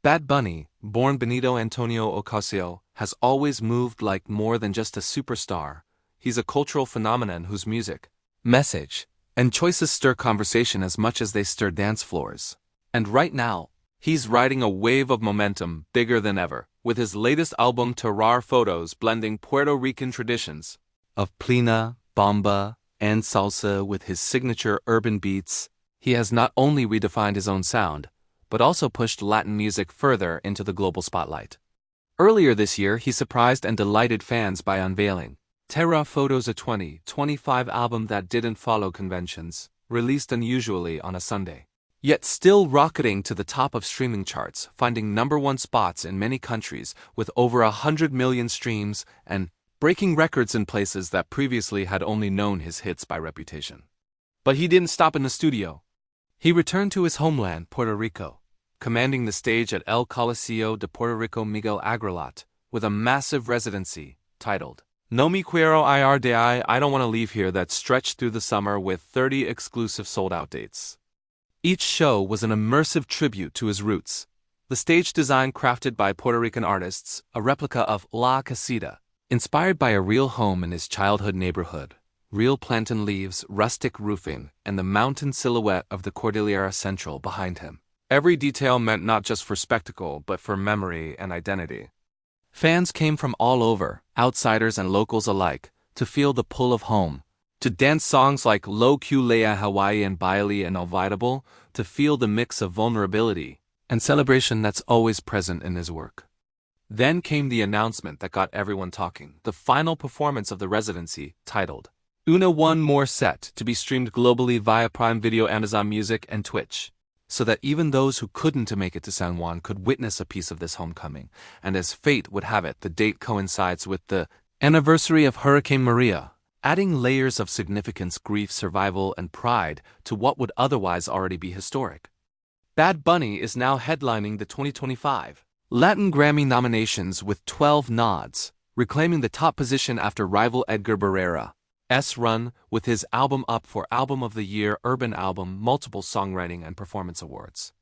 Bad Bunny, born Benito Antonio Ocasio, has always moved like more than just a superstar. He's a cultural phenomenon whose music, message, and choices stir conversation as much as they stir dance floors. And right now, he's riding a wave of momentum bigger than ever, with his latest album Tirar Fotos blending Puerto Rican traditions of plena, bomba, and salsa with his signature urban beats. He has not only redefined his own sound, but also pushed Latin music further into the global spotlight. Earlier this year, he surprised and delighted fans by unveiling Tirar Fotos, a 2025 album that didn't follow conventions, released unusually on a Sunday. Yet still rocketing to the top of streaming charts, finding #1 spots in many countries with over 100 million streams and breaking records in places that previously had only known his hits by reputation. But he didn't stop in the studio. He returned to his homeland, Puerto Rico, commanding the stage at El Coliseo de Puerto Rico Miguel Agrelat, with a massive residency titled No Me Quiero Ir de I Don't Want to Leave Here that stretched through the summer with 30 exclusive sold-out dates. Each show was an immersive tribute to his roots. The stage design crafted by Puerto Rican artists, a replica of La Casita, inspired by a real home in his childhood neighborhood, real plantain leaves, rustic roofing, and the mountain silhouette of the Cordillera Central behind him. Every detail meant not just for spectacle, but for memory and identity. Fans came from all over, outsiders and locals alike, to feel the pull of home, to dance songs like Lo Que Lea Hawaii and Baile and Inevitable, to feel the mix of vulnerability and celebration that's always present in his work. Then came the announcement that got everyone talking, the final performance of the residency, titled One More Set, to be streamed globally via Prime Video, Amazon Music, and Twitch, so that even those who couldn't make it to San Juan could witness a piece of this homecoming. And as fate would have it, the date coincides with the anniversary of Hurricane Maria, adding layers of significance, grief, survival, and pride to what would otherwise already be historic. Bad Bunny is now headlining the 2025 Latin Grammy nominations with 12 nods, reclaiming the top position after rival Edgar Barrera's run with his album up for Album of the Year, Urban Album, multiple songwriting and performance awards.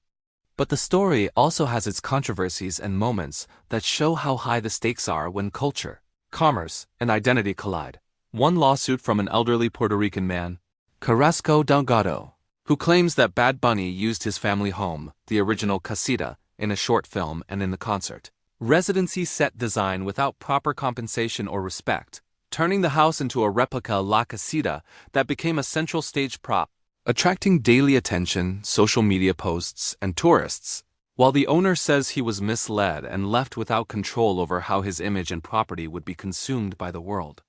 But the story also has its controversies and moments that show how high the stakes are when culture, commerce, and identity collide. One lawsuit from an elderly Puerto Rican man, Carrasco Delgado, who claims that Bad Bunny used his family home, the original Casita, in a short film and in the concert residency set design without proper compensation or respect, turning the house into a replica La Casita that became a central stage prop, attracting daily attention, social media posts, and tourists, while the owner says he was misled and left without control over how his image and property would be consumed by the world.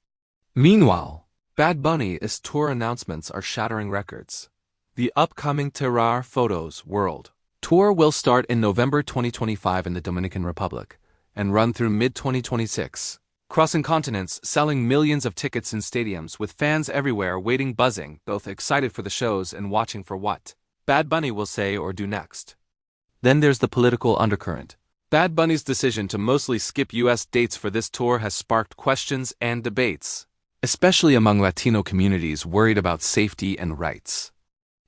Meanwhile, Bad Bunny's tour announcements are shattering records. The upcoming Tirar Fotos World Tour will start in November 2025 in the Dominican Republic and run through mid-2026, crossing continents, selling millions of tickets in stadiums with fans everywhere waiting, buzzing, both excited for the shows and watching for what Bad Bunny will say or do next. Then there's the political undercurrent. Bad Bunny's decision to mostly skip U.S. dates for this tour has sparked questions and debates, especially among Latino communities worried about safety and rights.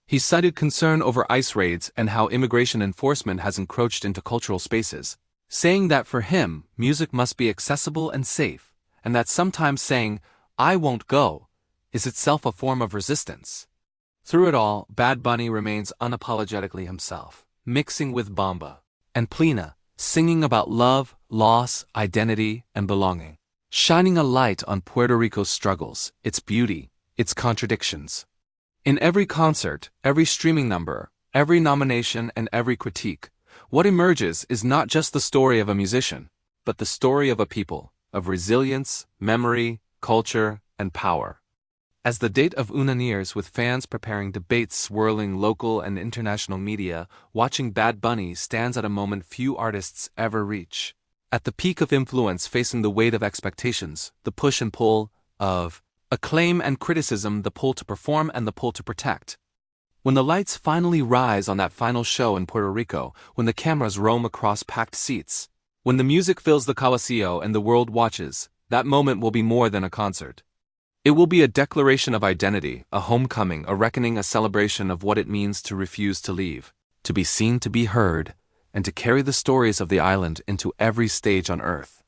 He cited concern over ICE raids and how immigration enforcement has encroached into cultural spaces, saying that for him, music must be accessible and safe, and that sometimes saying, "I won't go," is itself a form of resistance. Through it all, Bad Bunny remains unapologetically himself, mixing with bomba and plena, singing about love, loss, identity, and belonging, shining a light on Puerto Rico's struggles, its beauty, its contradictions. In every concert, every streaming number, every nomination, and every critique, what emerges is not just the story of a musician, but the story of a people, of resilience, memory, culture, and power. As the date of Una nears, with fans preparing, debates swirling, local and international media watching, Bad Bunny stands at a moment few artists ever reach. At the peak of influence, facing the weight of expectations, the push and pull of acclaim and criticism, the pull to perform and the pull to protect. When the lights finally rise on that final show in Puerto Rico, when the cameras roam across packed seats, when the music fills the Coliseo and the world watches, that moment will be more than a concert. It will be a declaration of identity, a homecoming, a reckoning, a celebration of what it means to refuse to leave, to be seen, to be heard, and to carry the stories of the island into every stage on Earth.